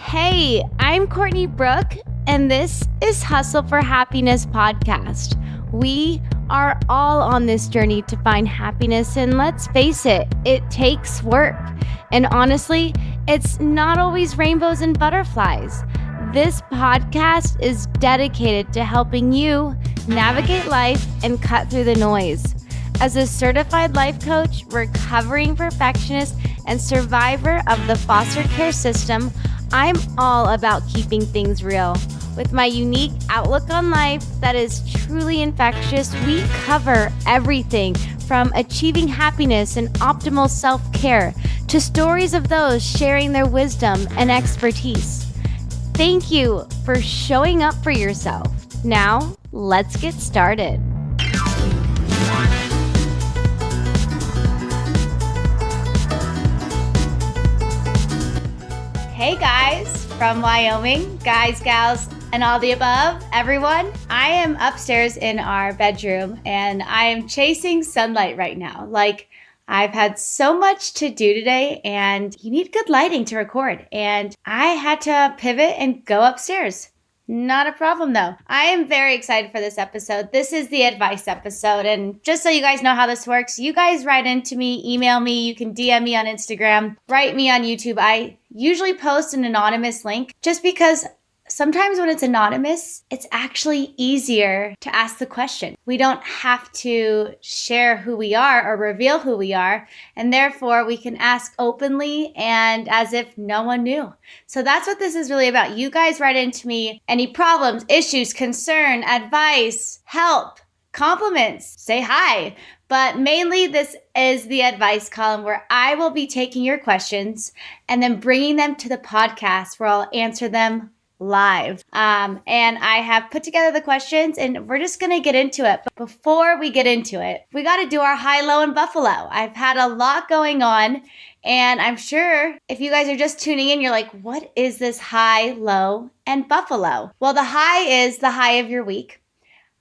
Hey, I'm Courtney Brooke, and this is Hustle for Happiness podcast. We are all on this journey to find happiness, and let's face it, it takes work. And honestly, it's not always rainbows and butterflies. This podcast is dedicated to helping you navigate life and cut through the noise. As a certified life coach, recovering perfectionist, and survivor of the foster care system, I'm all about keeping things real. With my unique outlook on life that is truly infectious, we cover everything from achieving happiness and optimal self-care to stories of those sharing their wisdom and expertise. Thank you for showing up for yourself. Now, let's get started. Hey guys from Wyoming, guys, gals, and all the above, everyone. I am upstairs in our bedroom and I am chasing sunlight right now. I've had so much to do today and you need good lighting to record. And I had to pivot and go upstairs. Not a problem though. I am very excited for this episode. This is the advice episode. And just so you guys know how this works, you guys write into me, email me, you can DM me on Instagram, write me on YouTube. I usually post an anonymous link just because sometimes when it's anonymous, it's actually easier to ask the question. We don't have to share who we are or reveal who we are, and therefore we can ask openly and as if no one knew. So that's what this is really about. You guys write into me any problems, issues, concern, advice, help, compliments, say hi. But mainly this is the advice column where I will be taking your questions and then bringing them to the podcast where I'll answer them live. And I have put together the questions and we're just going to get into it. But before we get into it, we got to do our high, low, and Buffalo. I've had a lot going on and I'm sure if you guys are just tuning in, you're like, what is this high, low, and Buffalo? Well, the high is the high of your week.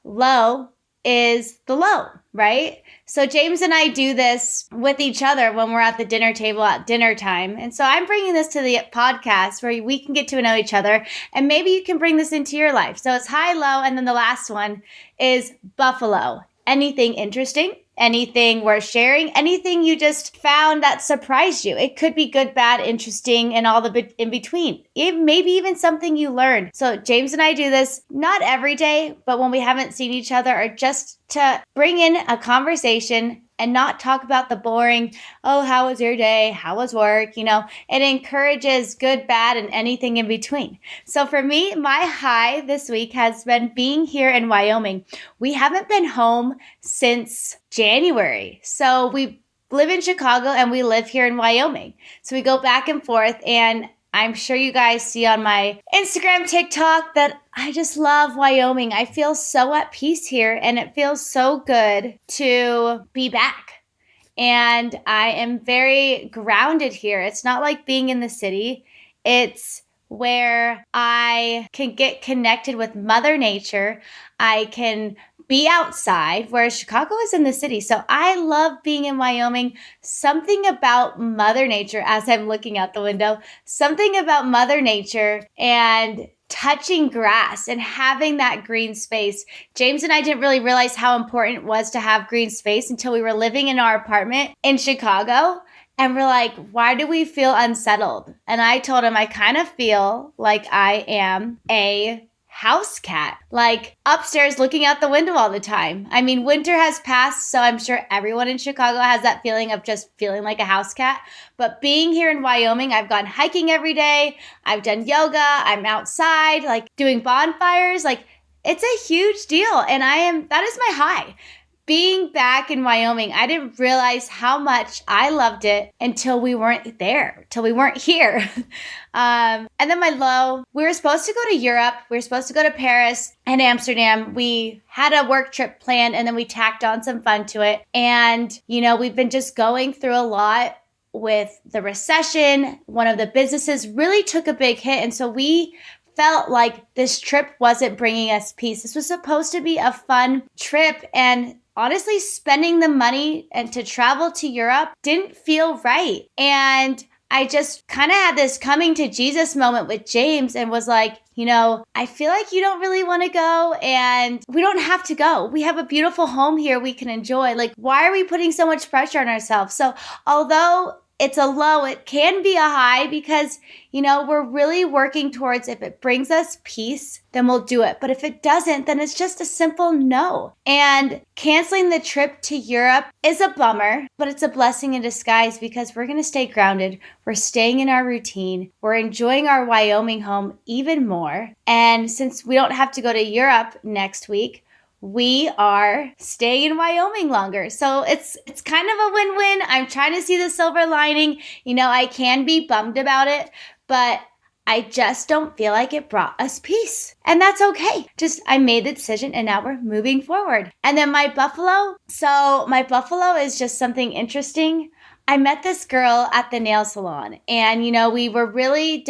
Low is the low, right? So James and I do this with each other when we're at the dinner table at dinner time. And so I'm bringing this to the podcast where we can get to know each other and maybe you can bring this into your life. So it's high, low, and then the last one is Buffalo. Anything interesting? Anything worth sharing? Anything you just found that surprised you? It could be good, bad, interesting, and all the in between. Maybe even something you learned. So James and I do this not every day, but when we haven't seen each other or just to bring in a conversation and not talk about the boring, oh, how was your day? How was work? It encourages good, bad, and anything in between. So for me, my high this week has been being here in Wyoming. We haven't been home since January. So we live in Chicago and we live here in Wyoming. So we go back and forth, and I'm sure you guys see on my Instagram, TikTok that I just love Wyoming. I feel so at peace here and it feels so good to be back. And I am very grounded here. It's not like being in the city. It's where I can get connected with Mother Nature. I can be outside, whereas Chicago is in the city. So I love being in Wyoming. Something about Mother Nature as I'm looking out the window, something about Mother Nature and touching grass and having that green space. James and I didn't really realize how important it was to have green space until we were living in our apartment in Chicago. And we're like, why do we feel unsettled? And I told him, I kind of feel like I am a house cat, like upstairs looking out the window all the time. I mean, winter has passed, so I'm sure everyone in Chicago has that feeling of just feeling like a house cat. But being here in Wyoming, I've gone hiking every day. I've done yoga. I'm outside, doing bonfires. It's a huge deal. And that is my high. Being back in Wyoming, I didn't realize how much I loved it until we weren't there, till we weren't here. And then my low, we were supposed to go to Europe. We were supposed to go to Paris and Amsterdam. We had a work trip planned and then we tacked on some fun to it. And, we've been just going through a lot with the recession. One of the businesses really took a big hit. And so we felt like this trip wasn't bringing us peace. This was supposed to be a fun trip, and honestly, spending the money and to travel to Europe didn't feel right. And I just kind of had this coming to Jesus moment with James and was like, I feel like you don't really want to go, and we don't have to go. We have a beautiful home here we can enjoy. Like, why are we putting so much pressure on ourselves? So although it's a low, it can be a high because, we're really working towards, if it brings us peace, then we'll do it. But if it doesn't, then it's just a simple no. And canceling the trip to Europe is a bummer, but it's a blessing in disguise because we're going to stay grounded. We're staying in our routine. We're enjoying our Wyoming home even more. And since we don't have to go to Europe next week, we are staying in Wyoming longer. So it's kind of a win-win. I'm trying to see the silver lining. I can be bummed about it, but I just don't feel like it brought us peace. And that's okay. Just I made the decision and now we're moving forward. And then my buffalo. So my buffalo is just something interesting. I met this girl at the nail salon, and, we were really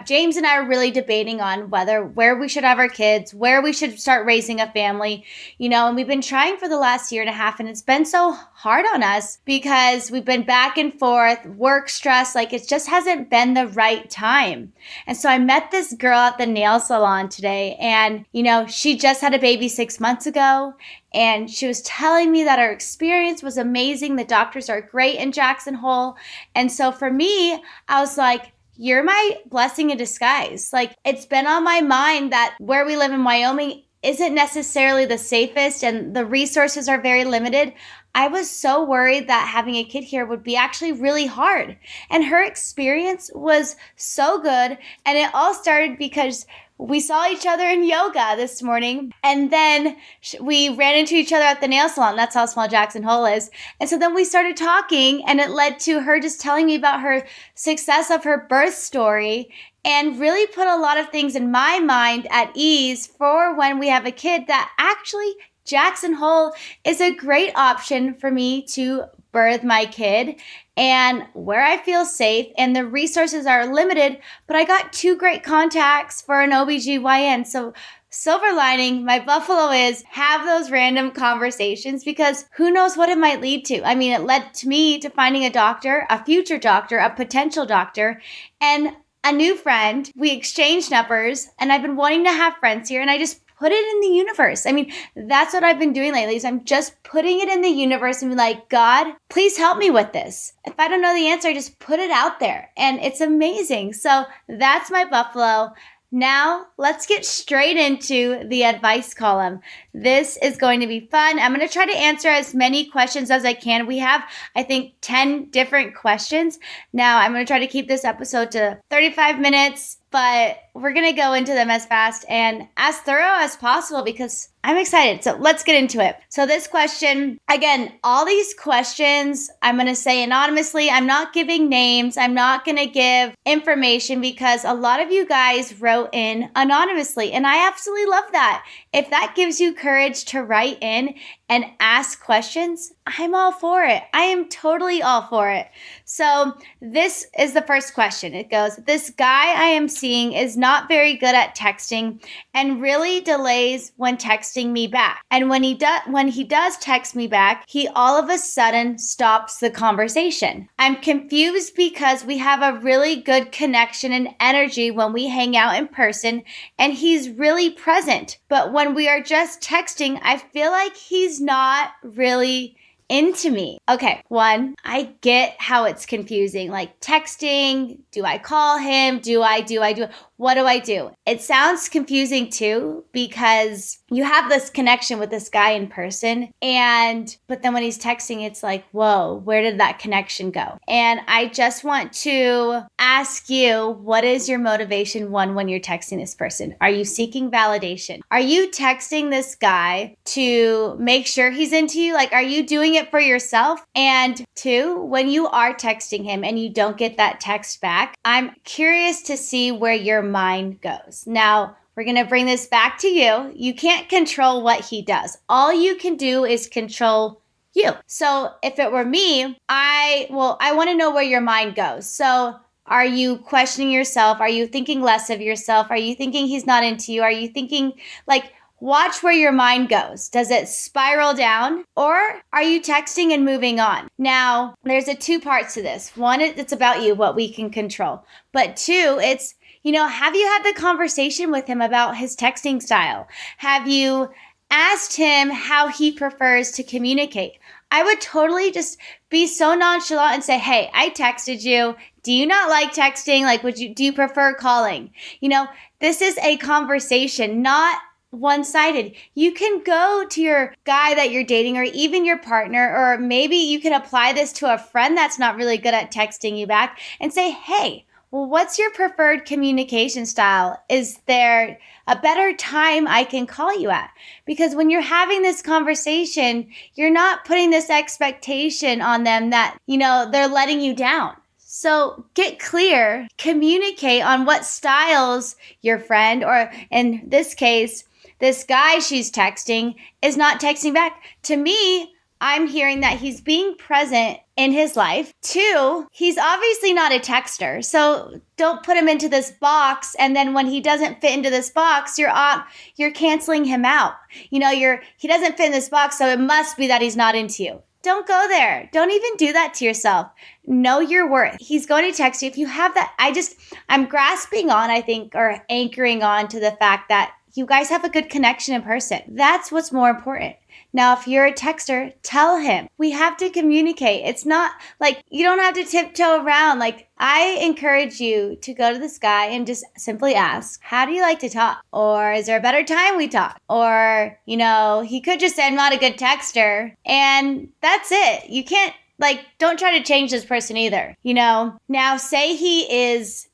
James and I were really debating on where we should have our kids, where we should start raising a family, and we've been trying for the last year and a half, and it's been so hard on us because we've been back and forth, work stress, like it just hasn't been the right time. And so I met this girl at the nail salon today, and, she just had a baby 6 months ago. And she was telling me that her experience was amazing. The doctors are great in Jackson Hole. And so for me, I was like, you're my blessing in disguise. Like, it's been on my mind that where we live in Wyoming isn't necessarily the safest and the resources are very limited. I was so worried that having a kid here would be actually really hard. And her experience was so good. And it all started because we saw each other in yoga this morning, and then we ran into each other at the nail salon. That's how small Jackson Hole is. And so then we started talking, and it led to her just telling me about her success of her birth story and really put a lot of things in my mind at ease for when we have a kid, that actually Jackson Hole is a great option for me to birth my kid and where I feel safe, and the resources are limited, but I got 2 great contacts for an OBGYN. So silver lining, my buffalo is have those random conversations because who knows what it might lead to. I mean, it led to me to finding a doctor, a future doctor, a potential doctor, and a new friend. We exchanged numbers, and I've been wanting to have friends here, and I just put it in the universe. I mean, that's what I've been doing lately is I'm just putting it in the universe and be like, God, please help me with this. If I don't know the answer, I just put it out there, and it's amazing. So that's my buffalo. Now, let's get straight into the advice column. This is going to be fun. I'm going to try to answer as many questions as I can. We have, I think, 10 different questions. Now, I'm going to try to keep this episode to 35 minutes, but we're going to go into them as fast and as thorough as possible because I'm excited. So let's get into it. So this question, again, all these questions, I'm going to say anonymously. I'm not giving names. I'm not going to give information because a lot of you guys wrote in anonymously, and I absolutely love that. If that gives you courage to write in and ask questions, I'm all for it. I am totally all for it. So this is the first question. It goes, this guy I am seeing is not very good at texting and really delays when texting me back. And when he does text me back, he all of a sudden stops the conversation. I'm confused because we have a really good connection and energy when we hang out in person, and he's really present. But when we are just texting, I feel like he's not really into me. Okay, 1, I get how it's confusing. Like texting, do I call him? What do I do? It sounds confusing too because you have this connection with this guy in person, but then when he's texting, it's like, whoa, where did that connection go? And I just want to ask you, what is your motivation, 1, when you're texting this person? Are you seeking validation? Are you texting this guy to make sure he's into you? Like, are you doing it for yourself? And 2, when you are texting him and you don't get that text back, I'm curious to see where your mind goes. Now, we're going to bring this back to you. You can't control what he does. All you can do is control you. So if it were me, I want to know where your mind goes. So are you questioning yourself? Are you thinking less of yourself? Are you thinking he's not into you? Are you thinking like, watch where your mind goes. Does it spiral down, or are you texting and moving on? Now, there's two parts to this. One, it's about you, what we can control. But two, it's, have you had the conversation with him about his texting style? Have you asked him how he prefers to communicate? I would totally just be so nonchalant and say, hey, I texted you. Do you not like texting? Like, do you prefer calling? This is a conversation, not one-sided. You can go to your guy that you're dating or even your partner, or maybe you can apply this to a friend that's not really good at texting you back and say, hey, well, what's your preferred communication style? Is there a better time I can call you at? Because when you're having this conversation, you're not putting this expectation on them that, they're letting you down. So get clear, communicate on what styles your friend, or in this case, this guy she's texting is not texting back. To me, I'm hearing that he's being present in his life. Two, he's obviously not a texter. So don't put him into this box. And then when he doesn't fit into this box, you're canceling him out. He doesn't fit in this box, so it must be that he's not into you. Don't go there. Don't even do that to yourself. Know your worth. He's going to text you. If you have that, I'm grasping on, I think, or anchoring on to the fact that you guys have a good connection in person. That's what's more important. Now, if you're a texter, tell him. We have to communicate. It's not like you don't have to tiptoe around. Like, I encourage you to go to this guy and just simply ask, how do you like to talk? Or is there a better time we talk? Or, he could just say, I'm not a good texter. And that's it. You can't, don't try to change this person either. Now say he is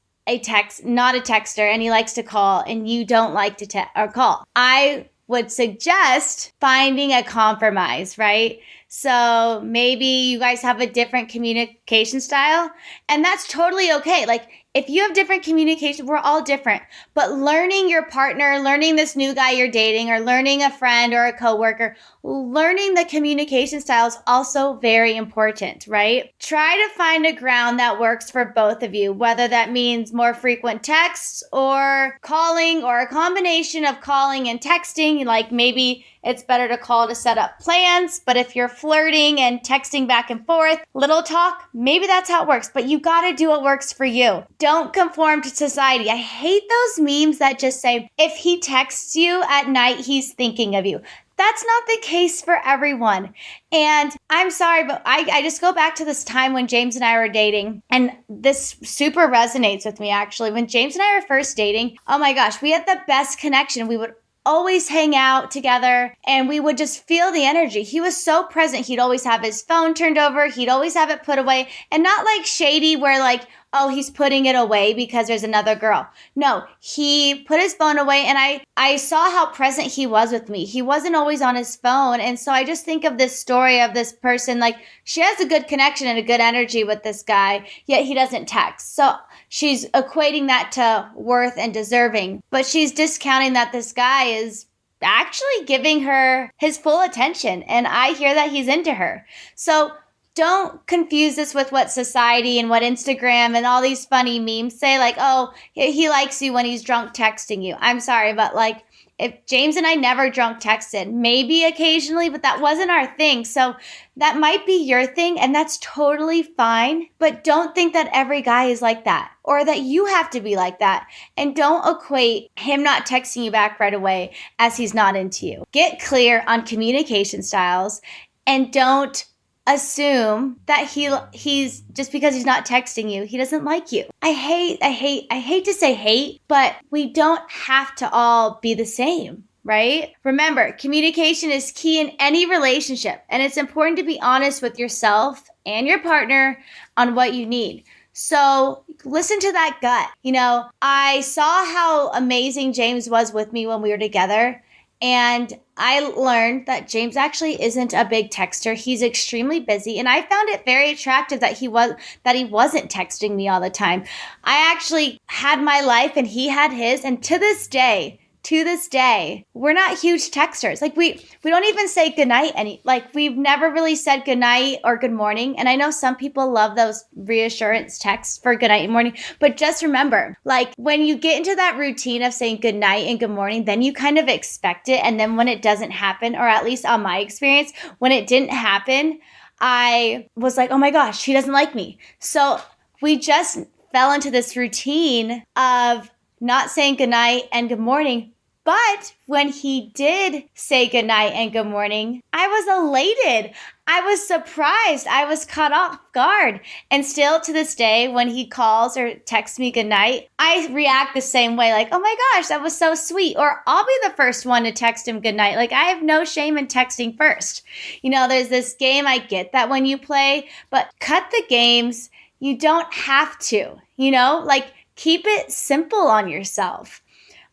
not a texter, and he likes to call, and you don't like to call. I would suggest finding a compromise, right? So maybe you guys have a different communication style, and that's totally okay. If you have different communication, we're all different. But learning your partner, learning this new guy you're dating, or learning a friend or a coworker, learning the communication style is also very important, right? Try to find a ground that works for both of you, whether that means more frequent texts or calling, or a combination of calling and texting. Maybe it's better to call to set up plans, but if you're flirting and texting back and forth, little talk, maybe that's how it works. But you got to do what works for you. Don't conform to society. I hate those memes that just say, if he texts you at night, he's thinking of you. That's not the case for everyone. And I'm sorry, but I just go back to this time when James and I were dating, and this super resonates with me, actually. When James and I were first dating, oh my gosh, we had the best connection. We would always hang out together, and we would just feel the energy. He was so present. He'd always have his phone turned over. He'd always have it put away, and not shady where oh, he's putting it away because there's another girl. No, he put his phone away, and I saw how present he was with me. He wasn't always on his phone. And so I just think of this story of this person, she has a good connection and a good energy with this guy, yet he doesn't text. So she's equating that to worth and deserving, but she's discounting that this guy is actually giving her his full attention. And I hear that he's into her. So don't confuse this with what society and what Instagram and all these funny memes say, oh, he likes you when he's drunk texting you. I'm sorry, but if James and I never drunk texted, maybe occasionally, but that wasn't our thing. So that might be your thing, and that's totally fine. But don't think that every guy is like that, or that you have to be like that. And don't equate him not texting you back right away as he's not into you. Get clear on communication styles, and don't assume that he's just because he's not texting you, he doesn't like you. I hate to say hate, but we don't have to all be the same, right? Remember, communication is key in any relationship, and it's important to be honest with yourself and your partner on what you need. So listen to that gut. I saw how amazing James was with me when we were together. And I learned that James actually isn't a big texter. He's extremely busy. And I found it very attractive that he wasn't texting me all the time. I actually had my life and he had his. And to this day, to this day, we're not huge texters. Like we don't even say goodnight we've never really said goodnight or good morning. And I know some people love those reassurance texts for goodnight and morning, but just remember, like when you get into that routine of saying goodnight and good morning, then you kind of expect it. And then when it doesn't happen, or at least on my experience, when it didn't happen, I was like, oh my gosh, she doesn't like me. So we just fell into this routine of not saying goodnight and good morning. But when he did say goodnight and good morning, I was elated. I was surprised. I was caught off guard. And still to this day, when he calls or texts me goodnight, I react the same way. Like, oh my gosh, that was so sweet. Or I'll be the first one to text him goodnight. Like, I have no shame in texting first. There's this game, I get that when you play, but cut the games. You don't have to, keep it simple on yourself.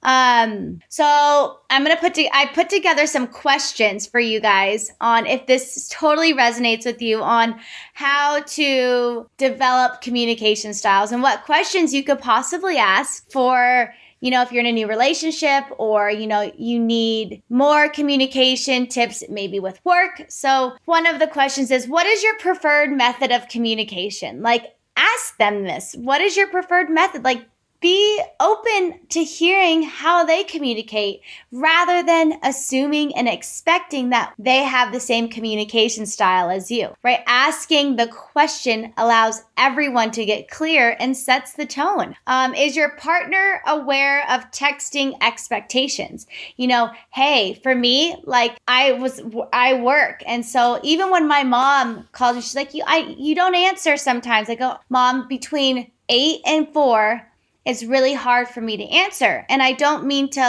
So I put together some questions for you guys on if this totally resonates with you on how to develop communication styles and what questions you could possibly ask for, if you're in a new relationship or, you need more communication tips, maybe with work. So one of the questions is, what is your preferred method of communication? Like, ask them this. What is your preferred method? Like, be open to hearing how they communicate rather than assuming and expecting that they have the same communication style as you, right? Asking the question allows everyone to get clear and sets the tone. Is your partner aware of texting expectations? Hey, for me, like I work. And so even when my mom calls me, she's like, you don't answer sometimes. I go, Mom, between 8 and 4, it's really hard for me to answer. And I don't mean to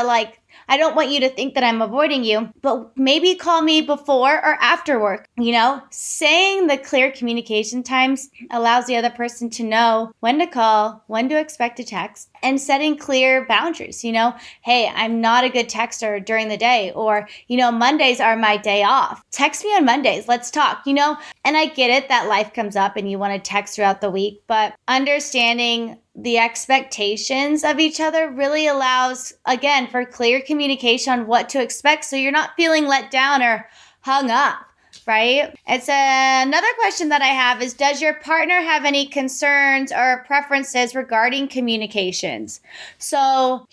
I don't want you to think that I'm avoiding you, but maybe call me before or after work. Saying the clear communication times allows the other person to know when to call, when to expect a text, and setting clear boundaries. Hey, I'm not a good texter during the day, or, Mondays are my day off. Text me on Mondays. Let's talk, and I get it that life comes up and you want to text throughout the week, but understanding the expectations of each other really allows, again, for clear communication on what to expect so you're not feeling let down or hung up, right? It's another question that I have is, does your partner have any concerns or preferences regarding communications? So,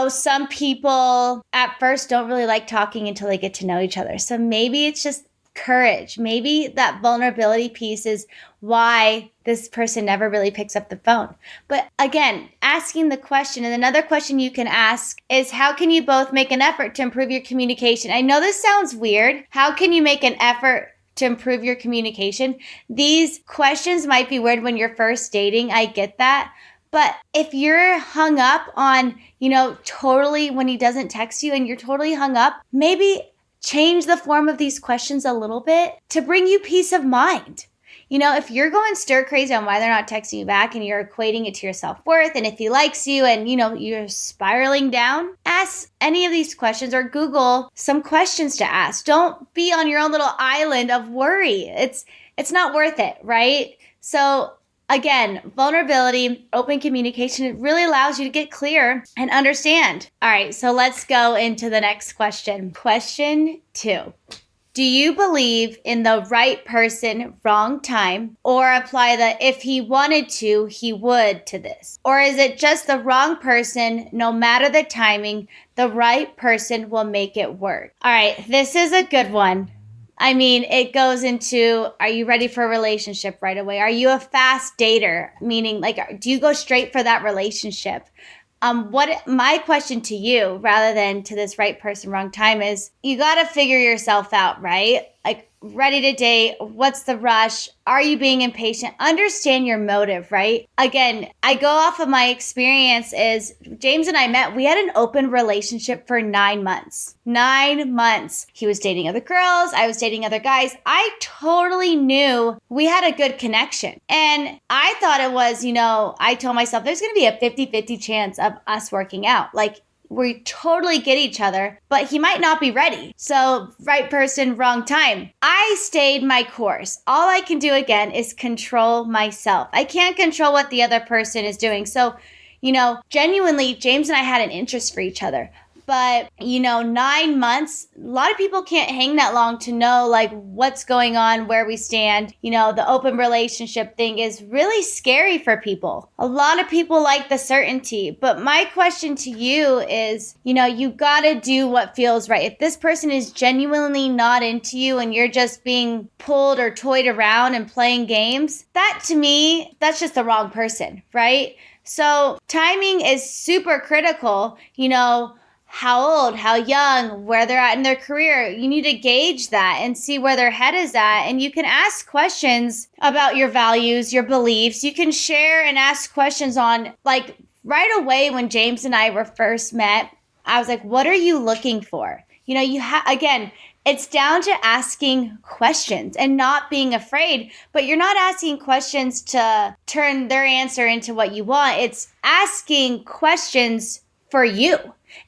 some people at first don't really like talking until they get to know each other. So maybe it's just courage. Maybe that vulnerability piece is why this person never really picks up the phone. But again, asking the question, and another question you can ask is, how can you both make an effort to improve your communication? I know this sounds weird. How can you make an effort to improve your communication? These questions might be weird when you're first dating. I get that. But if you're hung up on, totally when he doesn't text you and you're totally hung up, maybe change the form of these questions a little bit to bring you peace of mind. If you're going stir crazy on why they're not texting you back and you're equating it to your self-worth, and if he likes you and, you're spiraling down, ask any of these questions or Google some questions to ask. Don't be on your own little island of worry. It's not worth it, right? So again, vulnerability, open communication, it really allows you to get clear and understand. All right, so let's go into the next question. Question 2. Do you believe in the right person, wrong time, or apply the if he wanted to, he would to this? Or is it just the wrong person, no matter the timing, the right person will make it work? All right, this is a good one. I mean, it goes into, are you ready for a relationship right away? Are you a fast dater? Meaning, do you go straight for that relationship? What my question to you, rather than to this right person, wrong time, is you got to figure yourself out, right? Like, ready to date? What's the rush? Are you being impatient? Understand your motive, right? Again, I go off of my experience is James and I met, we had an open relationship for 9 months. 9 months. He was dating other girls. I was dating other guys. I totally knew we had a good connection. And I thought it was, I told myself there's going to be a 50-50 chance of us working out. We totally get each other, but he might not be ready. So right person, wrong time. I stayed my course. All I can do again is control myself. I can't control what the other person is doing. So, genuinely, James and I had an interest for each other, But, 9 months, a lot of people can't hang that long to know like what's going on, where we stand. The open relationship thing is really scary for people. A lot of people like the certainty. But my question to you is, you gotta do what feels right. If this person is genuinely not into you and you're just being pulled or toyed around and playing games, that to me, that's just the wrong person, right? So timing is super critical. How old, how young, where they're at in their career. You need to gauge that and see where their head is at. And you can ask questions about your values, your beliefs. You can share and ask questions on, like, right away when James and I were first met, I was like, what are you looking for? Again, it's down to asking questions and not being afraid, but you're not asking questions to turn their answer into what you want. It's asking questions for you.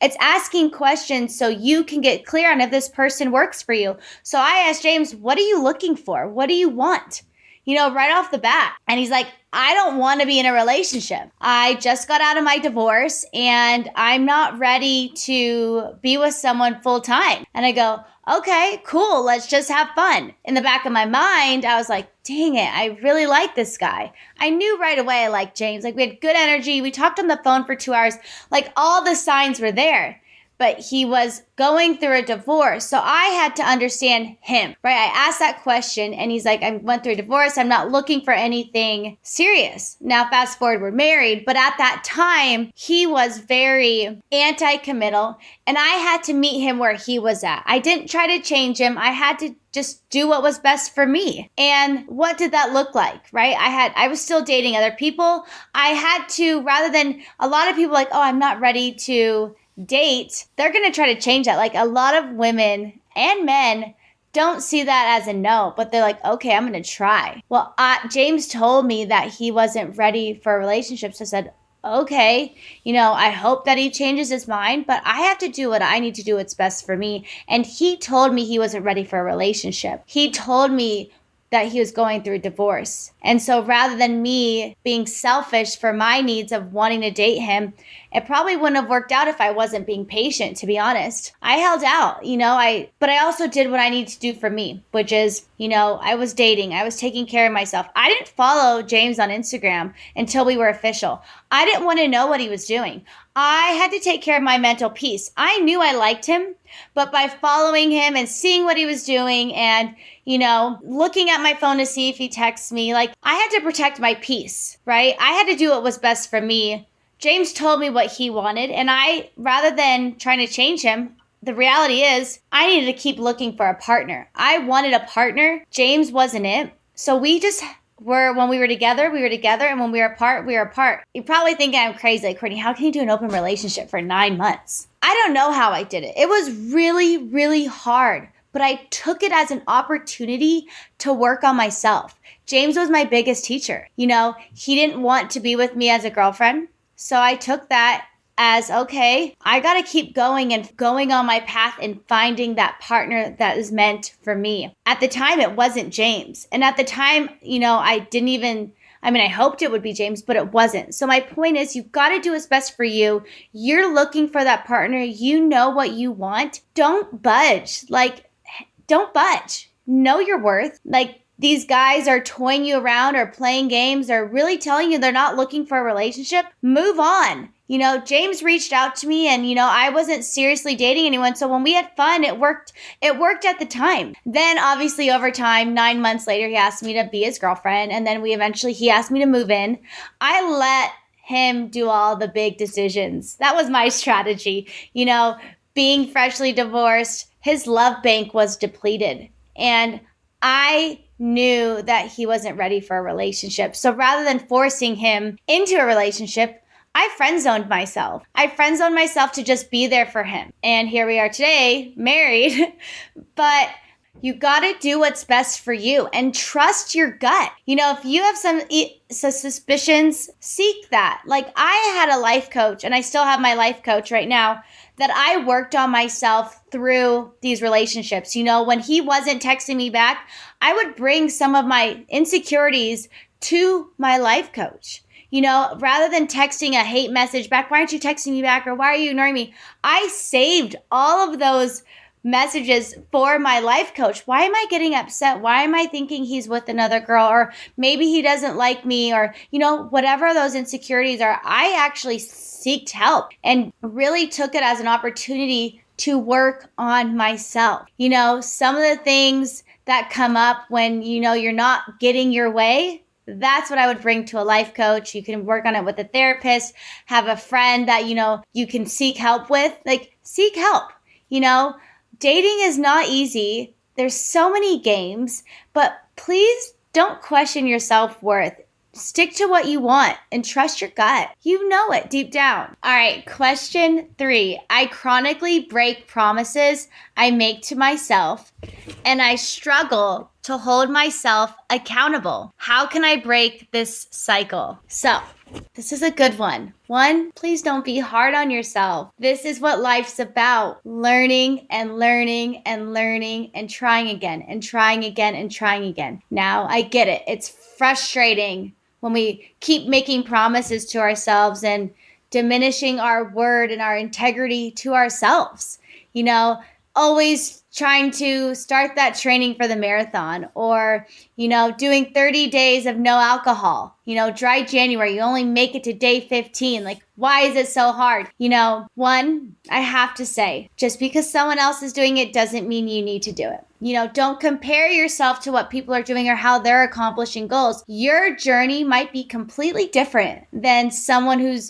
It's asking questions so you can get clear on if this person works for you. So I asked James, what are you looking for? What do you want? Right off the bat. And he's like, I don't want to be in a relationship. I just got out of my divorce and I'm not ready to be with someone full time. And I go, okay, cool. Let's just have fun. In the back of my mind, I was like, dang it, I really like this guy. I knew right away I liked James. Like, we had good energy. We talked on the phone for 2 hours. Like, all the signs were there. But he was going through a divorce. So I had to understand him, right? I asked that question and he's like, I went through a divorce. I'm not looking for anything serious. Now, fast forward, we're married. But at that time, he was very anti-committal and I had to meet him where he was at. I didn't try to change him. I had to just do what was best for me. And what did that look like, right? I was still dating other people. I had to, rather than a lot of people like, oh, I'm not ready to date, they're going to try to change that. Like, a lot of women and men don't see that as a no, but they're like, okay, I'm going to try. Well, James told me that he wasn't ready for a relationship. So I said, okay, I hope that he changes his mind, but I have to do what I need to do what's best for me. And he told me he wasn't ready for a relationship. He told me that he was going through a divorce. And so rather than me being selfish for my needs of wanting to date him, it probably wouldn't have worked out if I wasn't being patient, to be honest. I held out, but I also did what I need to do for me, which is, I was dating, I was taking care of myself. I didn't follow James on Instagram until we were official. I didn't want to know what he was doing. I had to take care of my mental peace. I knew I liked him, but by following him and seeing what he was doing and, looking at my phone to see if he texts me, like, I had to protect my peace, right? I had to do what was best for me. James told me what he wanted, and I, rather than trying to change him, the reality is I needed to keep looking for a partner. I wanted a partner. James wasn't it. So we just when we were together, and when we were apart, we were apart. You're probably thinking I'm crazy. Like, Courtney, how can you do an open relationship for 9 months? I don't know how I did it. It was really, really hard, but I took it as an opportunity to work on myself. James was my biggest teacher. He didn't want to be with me as a girlfriend. So I took that as, okay, I got to keep going and going on my path and finding that partner that is meant for me. At the time, it wasn't James. And at the time, I hoped it would be James, but it wasn't. So my point is, you've got to do what's best for you. You're looking for that partner. You know what you want. Don't budge. Don't budge. Know your worth. These guys are toying you around or playing games or really telling you they're not looking for a relationship. Move on. James reached out to me and, I wasn't seriously dating anyone. So when we had fun, it worked at the time. Then obviously over time, 9 months later, he asked me to be his girlfriend. And then he asked me to move in. I let him do all the big decisions. That was my strategy. Being freshly divorced, his love bank was depleted. And I knew that he wasn't ready for a relationship. So rather than forcing him into a relationship, I friend-zoned myself. I friend-zoned myself to just be there for him. And here we are today, married. But you got to do what's best for you and trust your gut. If you have some suspicions, seek that. I had a life coach, and I still have my life coach right now, that I worked on myself through these relationships. When he wasn't texting me back, I would bring some of my insecurities to my life coach. Rather than texting a hate message back, why aren't you texting me back? Or why are you ignoring me? I saved all of those messages for my life coach. Why am I getting upset? Why am I thinking he's with another girl? Or maybe he doesn't like me, or, whatever those insecurities are. I actually seeked help and really took it as an opportunity to work on myself. Some of the things that come up when, you're not getting your way, that's what I would bring to a life coach. You can work on it with a therapist, have a friend that, you can seek help with. Seek help. Dating is not easy. There's so many games, but please don't question your self-worth. Stick to what you want and trust your gut. You know it deep down. All right, question 3. I chronically break promises I make to myself, and I struggle to hold myself accountable. How can I break this cycle? So, this is a good one. 1, please don't be hard on yourself. This is what life's about. Learning and learning and learning and trying again and trying again and trying again. Now, I get it. It's frustrating when we keep making promises to ourselves and diminishing our word and our integrity to ourselves. Always trying to start that training for the marathon, or, doing 30 days of no alcohol, dry January, you only make it to day 15. Why is it so hard? 1, I have to say, just because someone else is doing it doesn't mean you need to do it. Don't compare yourself to what people are doing or how they're accomplishing goals. Your journey might be completely different than someone who's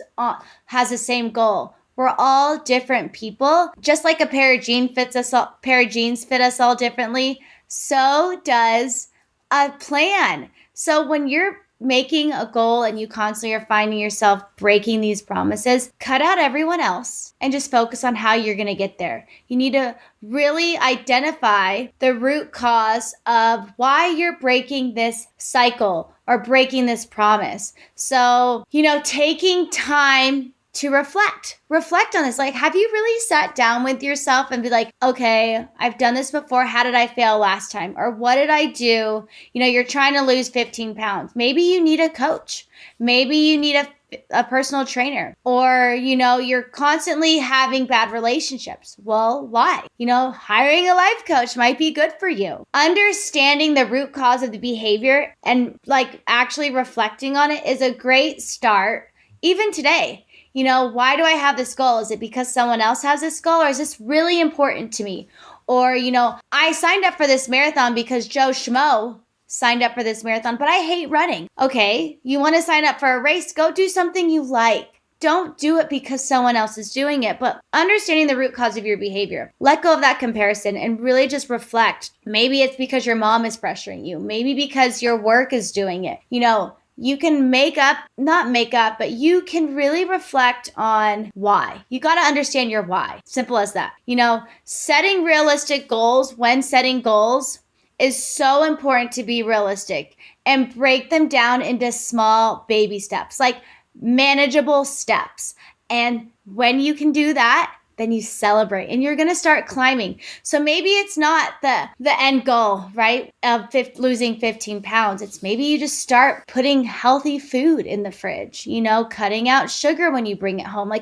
has the same goal. We're all different people. Just like a pair of jeans fit us all differently, so does a plan. So when you're making a goal and you constantly are finding yourself breaking these promises, cut out everyone else and just focus on how you're going to get there. You need to really identify the root cause of why you're breaking this cycle or breaking this promise. So, taking time to reflect on this. Have you really sat down with yourself and be like, okay, I've done this before. How did I fail last time? Or what did I do? You're trying to lose 15 pounds. Maybe you need a coach. Maybe you need a personal trainer, or, you're constantly having bad relationships. Well, why? Hiring a life coach might be good for you. Understanding the root cause of the behavior and actually reflecting on it is a great start. Even today, why do I have this goal? Is it because someone else has this goal, or is this really important to me? Or, I signed up for this marathon because Joe Schmo signed up for this marathon, but I hate running. Okay, you want to sign up for a race? Go do something you like. Don't do it because someone else is doing it, but understanding the root cause of your behavior. Let go of that comparison and really just reflect. Maybe it's because your mom is pressuring you. Maybe because your work is doing it. You can but you can really reflect on why. You got to understand your why. Simple as that. Setting realistic goals when setting goals is so important to be realistic and break them down into small baby steps, manageable steps. And when you can do that, then you celebrate and you're going to start climbing. So maybe it's not the end goal, right, of losing 15 pounds. It's maybe you just start putting healthy food in the fridge, cutting out sugar when you bring it home,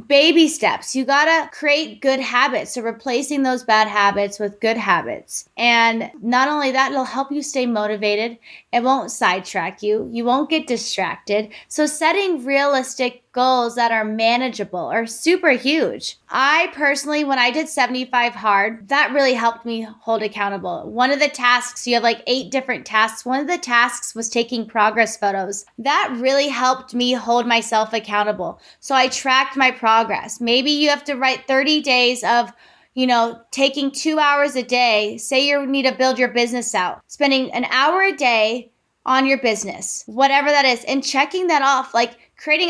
baby steps. You got to create good habits. So replacing those bad habits with good habits. And not only that, it'll help you stay motivated. It won't sidetrack you. You won't get distracted. So setting realistic goals that are manageable are super huge. I personally, when I did 75 hard, that really helped me hold accountable. One of the tasks, you have 8 different tasks. One of the tasks was taking progress photos. That really helped me hold myself accountable. So I tracked my progress. Maybe you have to write 30 days of taking 2 hours a day. Say you need to build your business out, spending an hour a day on your business, whatever that is, and checking that off, creating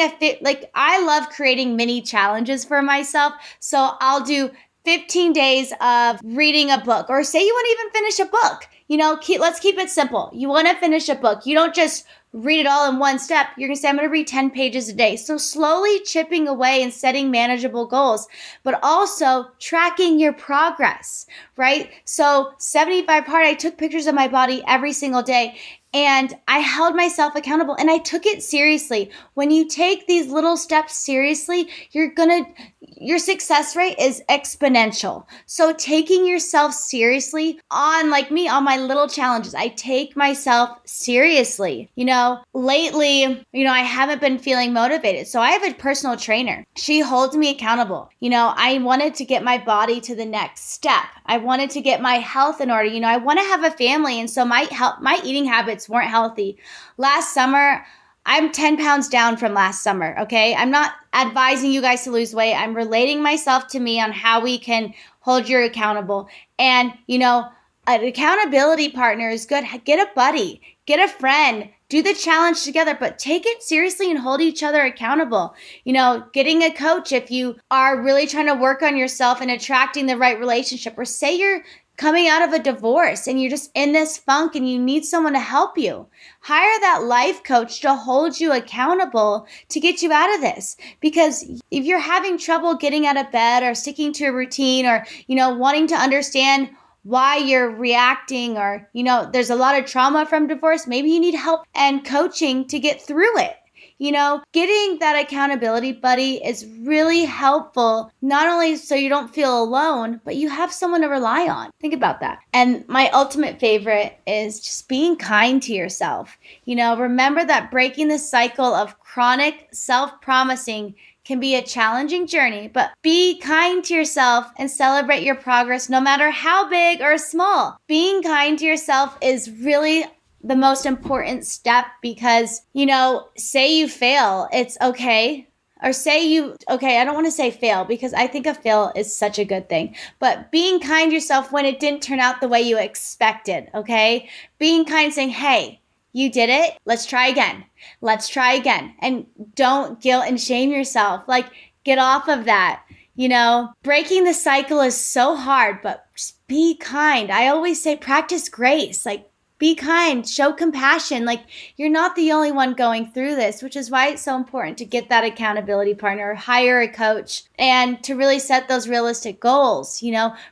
I love creating mini challenges for myself. So I'll do 15 days of reading a book, or say you want to even finish a book. Let's keep it simple. You want to finish a book. You don't just read it all in one step. You're going to say, I'm going to read 10 pages a day. So slowly chipping away and setting manageable goals, but also tracking your progress, right? So 75 hard, I took pictures of my body every single day. And I held myself accountable and I took it seriously. When you take these little steps seriously, your success rate is exponential. So taking yourself seriously on, like me, on my little challenges, I take myself seriously. Lately, I haven't been feeling motivated. So I have a personal trainer. She holds me accountable. I wanted to get my body to the next step. I wanted to get my health in order. I want to have a family. And so my eating habits weren't healthy. Last summer, I'm 10 pounds down from last summer, okay? I'm not advising you guys to lose weight. I'm relating myself to me on how we can hold you accountable. And, an accountability partner is good. Get a buddy, get a friend, do the challenge together, but take it seriously and hold each other accountable. Getting a coach if you are really trying to work on yourself and attracting the right relationship, or say you're coming out of a divorce and you're just in this funk and you need someone to help you. Hire that life coach to hold you accountable to get you out of this. Because if you're having trouble getting out of bed or sticking to a routine, or, wanting to understand why you're reacting, or, there's a lot of trauma from divorce, maybe you need help and coaching to get through it. Getting that accountability buddy is really helpful, not only so you don't feel alone, but you have someone to rely on. Think about that. And my ultimate favorite is just being kind to yourself. Remember that breaking the cycle of chronic self-promising can be a challenging journey, but be kind to yourself and celebrate your progress no matter how big or small. Being kind to yourself is really the most important step, because, say you fail, it's okay. Or I don't want to say fail, because I think a fail is such a good thing. But being kind to yourself when it didn't turn out the way you expected, okay? Being kind, saying, hey, you did it. Let's try again. Let's try again. And don't guilt and shame yourself. Get off of that. Breaking the cycle is so hard, but just be kind. I always say practice grace. Be kind, show compassion. You're not the only one going through this, which is why it's so important to get that accountability partner, hire a coach, and to really set those realistic goals.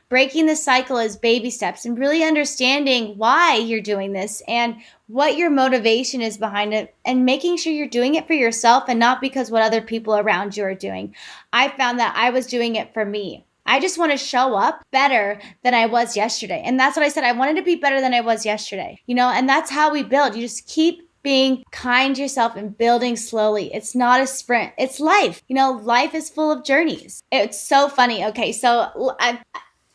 Breaking the cycle is baby steps, and really understanding why you're doing this and what your motivation is behind it, and making sure you're doing it for yourself and not because what other people around you are doing. I found that I was doing it for me. I just want to show up better than I was yesterday. And that's what I said. I wanted to be better than I was yesterday, and that's how we build. You just keep being kind to yourself and building slowly. It's not a sprint. It's life. Life is full of journeys. It's so funny. Okay, so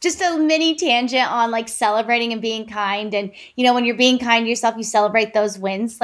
just a mini tangent on celebrating and being kind. And, when you're being kind to yourself, you celebrate those wins.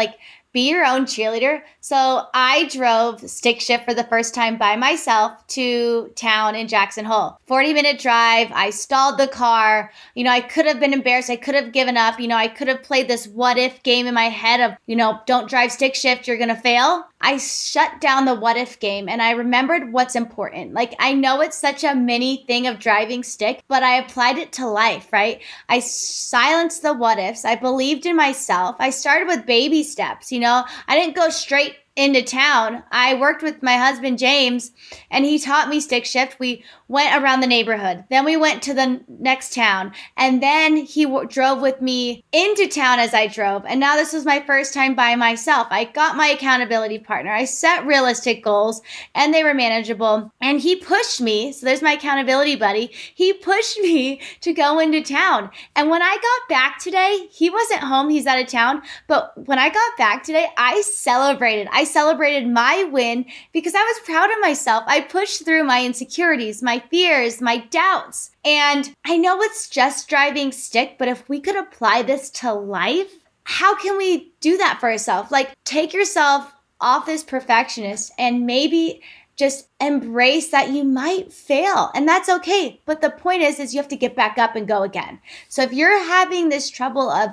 Be your own cheerleader. So I drove stick shift for the first time by myself to town in Jackson Hole. 40-minute drive. I stalled the car. I could have been embarrassed. I could have given up. I could have played this what if game in my head of, don't drive stick shift, you're going to fail. I shut down the what if game and I remembered what's important. I know it's such a mini thing of driving stick, but I applied it to life, right? I silenced the what ifs. I believed in myself. I started with baby steps. I didn't go straight into town. I worked with my husband, James, and he taught me stick shift. We went around the neighborhood. Then we went to the next town. And then he drove with me into town as I drove. And now this was my first time by myself. I got my accountability partner. I set realistic goals and they were manageable. And he pushed me. So there's my accountability buddy. He pushed me to go into town. And when I got back today, he wasn't home. He's out of town. But when I got back today, I celebrated. I celebrated my win because I was proud of myself. I pushed through my insecurities, my fears, my doubts. And I know it's just driving stick, but if we could apply this to life, how can we do that for ourselves? Take yourself off this perfectionist and maybe just embrace that you might fail, and that's okay. But the point is you have to get back up and go again. So if you're having this trouble of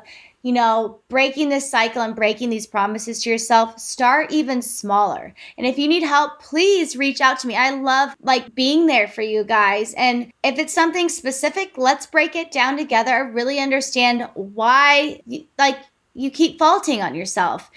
breaking this cycle and breaking these promises to yourself, start even smaller. And if you need help, please reach out to me. I love being there for you guys. And if it's something specific, let's break it down together. Really understand why you keep faulting on yourself.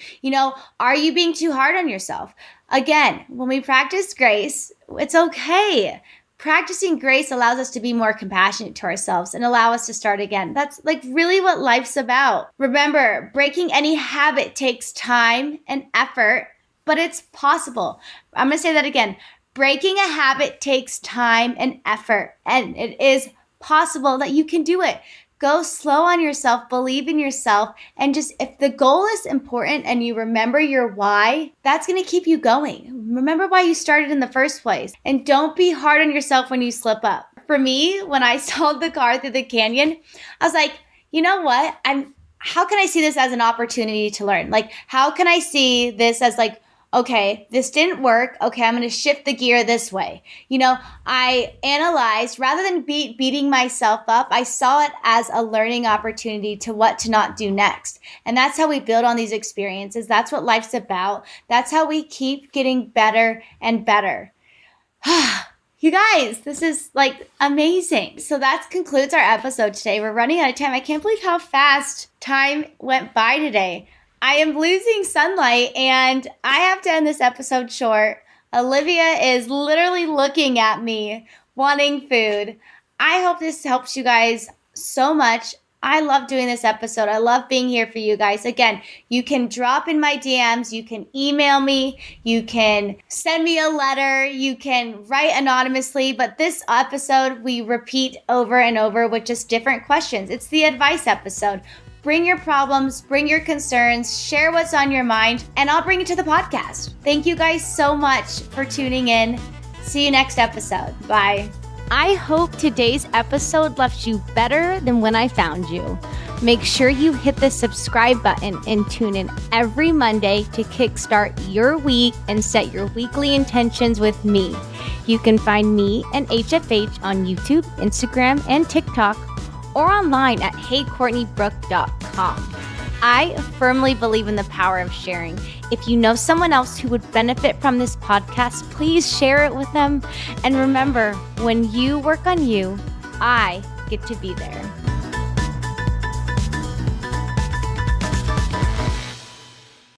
Are you being too hard on yourself? Again, when we practice grace, it's okay. Practicing grace allows us to be more compassionate to ourselves and allow us to start again. That's like really what life's about. Remember, breaking any habit takes time and effort, but it's possible. I'm going to say that again. Breaking a habit takes time and effort, and it is possible that you can do it. Go slow on yourself, believe in yourself, and just if the goal is important and you remember your why, that's going to keep you going. Remember why you started in the first place, and don't be hard on yourself when you slip up. For me, when I stalled the car through the canyon, I was like, you know what? How can I see this as an opportunity to learn? Like, how can I see this as like, okay, this didn't work. Okay, I'm going to shift the gear this way. I analyzed, rather than beating myself up, I saw it as a learning opportunity to what to not do next. And that's how we build on these experiences. That's what life's about. That's how we keep getting better and better. You guys, this is like amazing. So that concludes our episode today. We're running out of time. I can't believe how fast time went by today. I am losing sunlight and I have to end this episode short. Olivia is literally looking at me wanting food. I hope this helps you guys so much. I love doing this episode. I love being here for you guys. Again, you can drop in my DMs. You can email me. You can send me a letter. You can write anonymously. But this episode, we repeat over and over with just different questions. It's the advice episode. Bring your problems, bring your concerns, share what's on your mind, and I'll bring it to the podcast. Thank you guys so much for tuning in. See you next episode. Bye. I hope today's episode left you better than when I found you. Make sure you hit the subscribe button and tune in every Monday to kickstart your week and set your weekly intentions with me. You can find me and HFH on YouTube, Instagram, and TikTok, or online at heycourtneybrooke.com. I firmly believe in the power of sharing. If you know someone else who would benefit from this podcast, please share it with them. And remember, when you work on you, I get to be there.